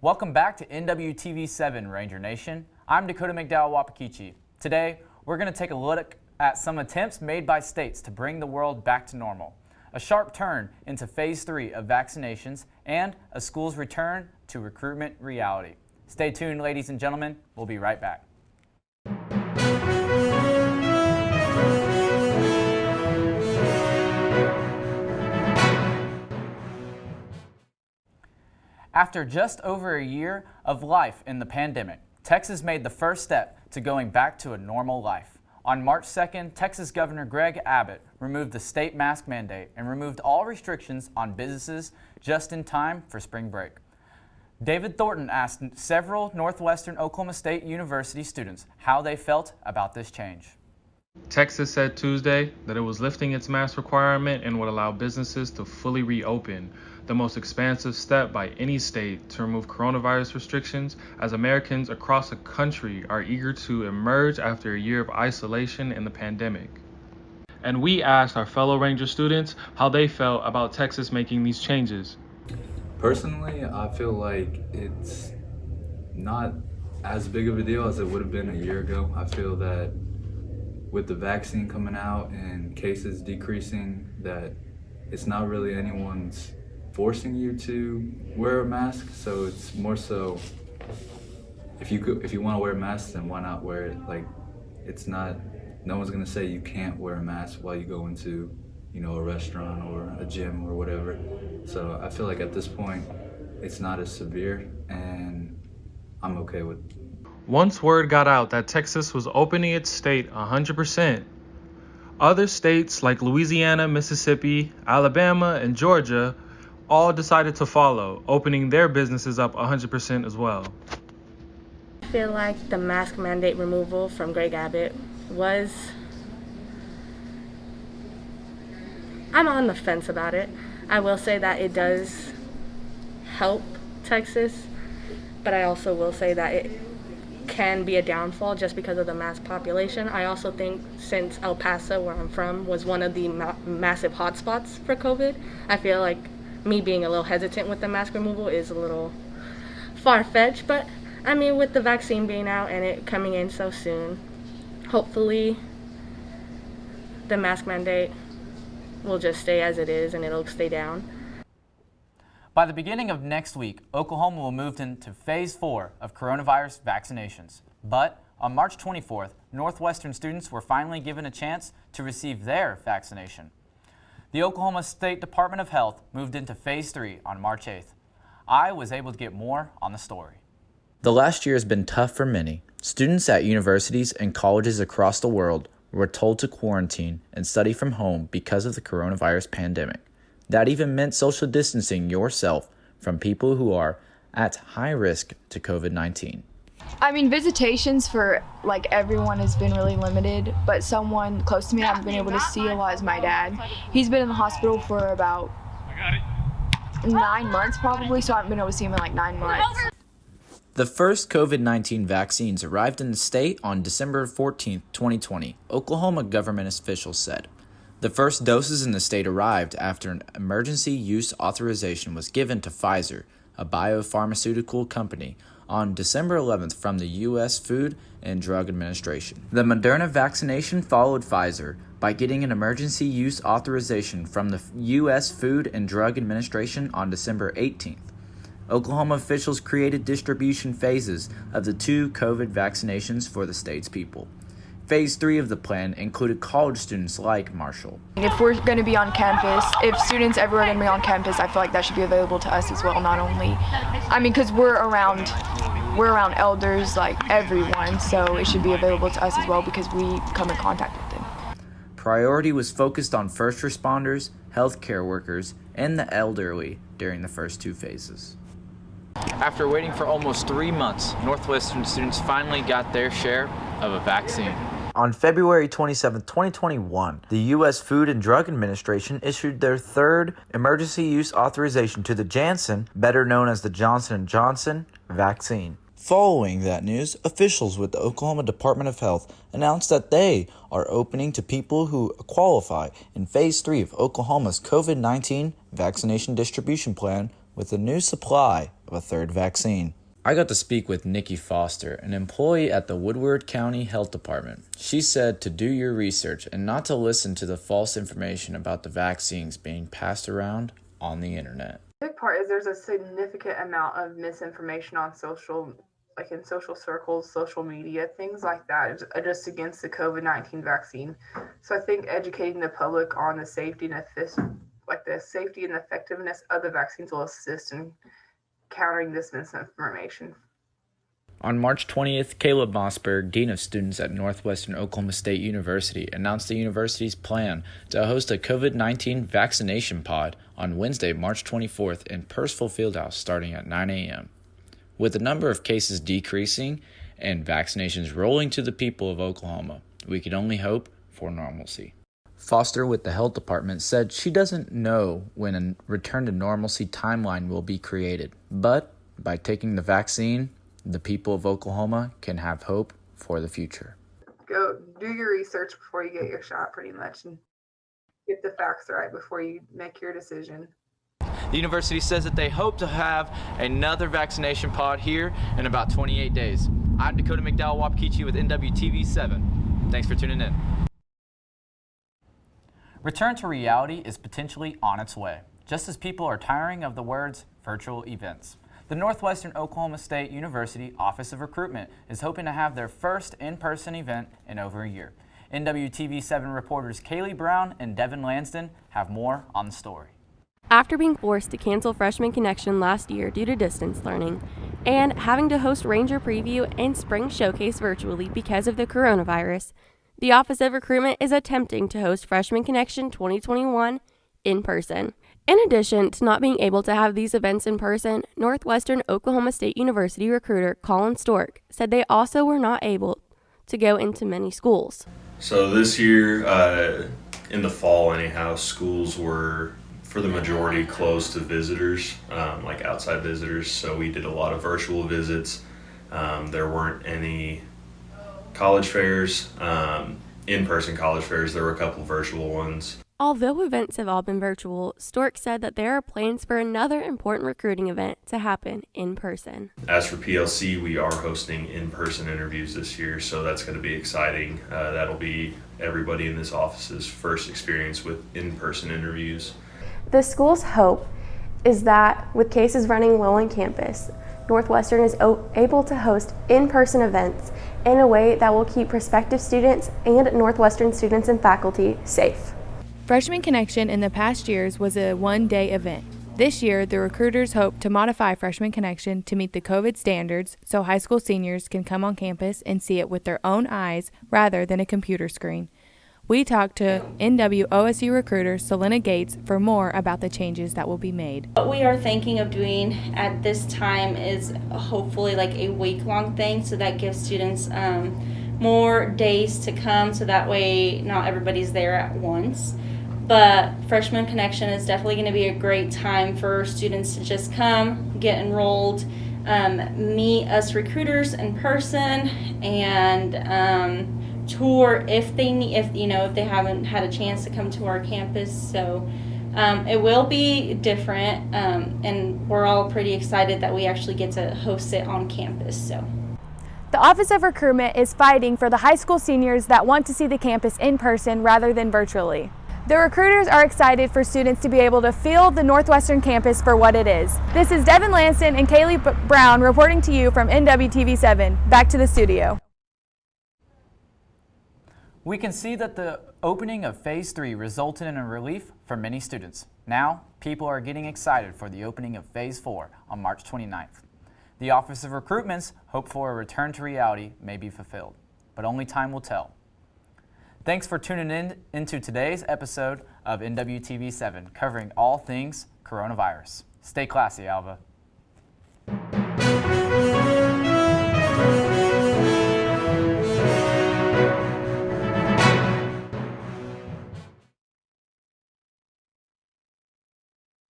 Welcome back to NWTV7 Ranger Nation. I'm Dakota McDowell Wapakichi. Today, we're going to take a look at some attempts made by states to bring the world back to normal, a sharp turn into Phase 3 of vaccinations, and a school's return to recruitment reality. Stay tuned, ladies and gentlemen. We'll be right back. After just over a year of life in the pandemic, Texas made the first step to going back to a normal life. On March 2nd, Texas Governor Greg Abbott removed the state mask mandate and removed all restrictions on businesses just in time for spring break. David Thornton asked several Northwestern Oklahoma State University students how they felt about this change. Texas said Tuesday that it was lifting its mask requirement and would allow businesses to fully reopen, the most expansive step by any state to remove coronavirus restrictions as Americans across the country are eager to emerge after a year of isolation in the pandemic. And we asked our fellow Ranger students how they felt about Texas making these changes. Personally, I feel like it's not as big of a deal as it would have been a year ago. I feel that with the vaccine coming out and cases decreasing, that it's not really anyone's forcing you to wear a mask. So it's more so, if you want to wear a mask, then why not wear it? Like, it's not, no one's gonna say you can't wear a mask while you go into, a restaurant or a gym or whatever. So I feel like at this point, it's not as severe, and I'm okay with it. Once word got out that Texas was opening its state 100%, other states like Louisiana, Mississippi, Alabama, and Georgia all decided to follow, opening their businesses up 100% as well. I feel like the mask mandate removal from Greg Abbott I'm on the fence about it. I will say that it does help Texas, but I also will say that it can be a downfall just because of the mass population. I also think since El Paso, where I'm from, was one of the massive hotspots for COVID, I feel like me being a little hesitant with the mask removal is a little far-fetched, but I mean, with the vaccine being out and it coming in so soon, hopefully the mask mandate will just stay as it is and it'll stay down. By the beginning of next week, Oklahoma will move into Phase 4 of coronavirus vaccinations. But on March 24th, Northwestern students were finally given a chance to receive their vaccination. The Oklahoma State Department of Health moved into Phase 3 on March 8th. I was able to get more on the story. The last year has been tough for many. Students at universities and colleges across the world were told to quarantine and study from home because of the coronavirus pandemic. That even meant social distancing yourself from people who are at high risk to COVID-19. I mean, visitations for everyone has been really limited, but someone close to me I haven't been able to see a lot is my dad. He's been in the hospital for about 9 months probably, so I haven't been able to see him in 9 months. The first COVID-19 vaccines arrived in the state on December 14, 2020, Oklahoma government officials said. The first doses in the state arrived after an emergency use authorization was given to Pfizer, a biopharmaceutical company, on December 11th from the U.S. Food and Drug Administration. The Moderna vaccination followed Pfizer by getting an emergency use authorization from the U.S. Food and Drug Administration on December 18th. Oklahoma officials created distribution phases of the 2 COVID vaccinations for the state's people. Phase 3 of the plan included college students like Marshall. If we're going to be on campus, if students ever are going to be on campus, I feel like that should be available to us as well, not only, because we're around elders, everyone, so it should be available to us as well because we come in contact with them. Priority was focused on first responders, healthcare workers, and the elderly during the first 2 phases. After waiting for almost 3 months, Northwestern students finally got their share of a vaccine. On February 27, 2021, the U.S. Food and Drug Administration issued their 3rd emergency use authorization to the Janssen, better known as the Johnson & Johnson, vaccine. Following that news, officials with the Oklahoma Department of Health announced that they are opening to people who qualify in Phase 3 of Oklahoma's COVID-19 vaccination distribution plan with a new supply of a third vaccine. I got to speak with Nikki Foster, an employee at the Woodward County Health Department. She said to do your research and not to listen to the false information about the vaccines being passed around on the internet. The big part is there's a significant amount of misinformation on in social circles, social media, things like that, just against the COVID-19 vaccine. So I think educating the public on the safety and effectiveness of the vaccines will assist in countering this misinformation. On March 20th, Caleb Mossberg, Dean of Students at Northwestern Oklahoma State University, announced the university's plan to host a COVID-19 vaccination pod on Wednesday, March 24th in Purcell Fieldhouse starting at 9 a.m. With the number of cases decreasing and vaccinations rolling to the people of Oklahoma, we can only hope for normalcy. Foster with the health department said she doesn't know when a return to normalcy timeline will be created, but by taking the vaccine, the people of Oklahoma can have hope for the future. Go do your research before you get your shot, pretty much, and get the facts right before you make your decision. The university says that they hope to have another vaccination pod here in about 28 days. I'm Dakota McDowell Wapakichi with NWTV7. Thanks for tuning in. Return to reality is potentially on its way, just as people are tiring of the words virtual events. The Northwestern Oklahoma State University Office of Recruitment is hoping to have their first in-person event in over a year. NWTV7 reporters Kaylee Brown and Devin Lansden have more on the story. After being forced to cancel Freshman Connection last year due to distance learning, and having to host Ranger Preview and Spring Showcase virtually because of the coronavirus, the Office of Recruitment is attempting to host Freshman Connection 2021 in person. In addition to not being able to have these events in person, Northwestern Oklahoma State University recruiter Colin Stork said they also were not able to go into many schools. So this year, in the fall anyhow, schools were, for the majority, closed to visitors, like outside visitors. So we did a lot of virtual visits. There weren't any college fairs, in-person college fairs. There were a couple virtual ones. Although events have all been virtual, Stork said that there are plans for another important recruiting event to happen in person. As for PLC, we are hosting in-person interviews this year, so that's going to be exciting. That'll be everybody in this office's first experience with in-person interviews. The school's hope is that with cases running low on campus, Northwestern is able to host in-person events in a way that will keep prospective students and Northwestern students and faculty safe. Freshman Connection in the past years was a one-day event. This year, the recruiters hope to modify Freshman Connection to meet the COVID standards so high school seniors can come on campus and see it with their own eyes rather than a computer screen. We talked to NWOSU recruiter Selena Gates for more about the changes that will be made. What we are thinking of doing at this time is hopefully like a week-long thing, so that gives students more days to come, so that way not everybody's there at once. But Freshman Connection is definitely going to be a great time for students to just come, get enrolled, meet us recruiters in person, and tour if they need, if they haven't had a chance to come to our campus. So it will be different, and we're all pretty excited that we actually get to host it on campus. So. The Office of Recruitment is fighting for the high school seniors that want to see the campus in person rather than virtually. The recruiters are excited for students to be able to feel the Northwestern campus for what it is. This is Devin Lansden and Kaylee Brown reporting to you from NWTV7. Back to the studio. We can see that the opening of Phase 3 resulted in a relief for many students. Now, people are getting excited for the opening of Phase 4 on March 29th. The Office of Recruitment's hope for a return to reality may be fulfilled, but only time will tell. Thanks for tuning into today's episode of NWTV7, covering all things coronavirus. Stay classy, Alva.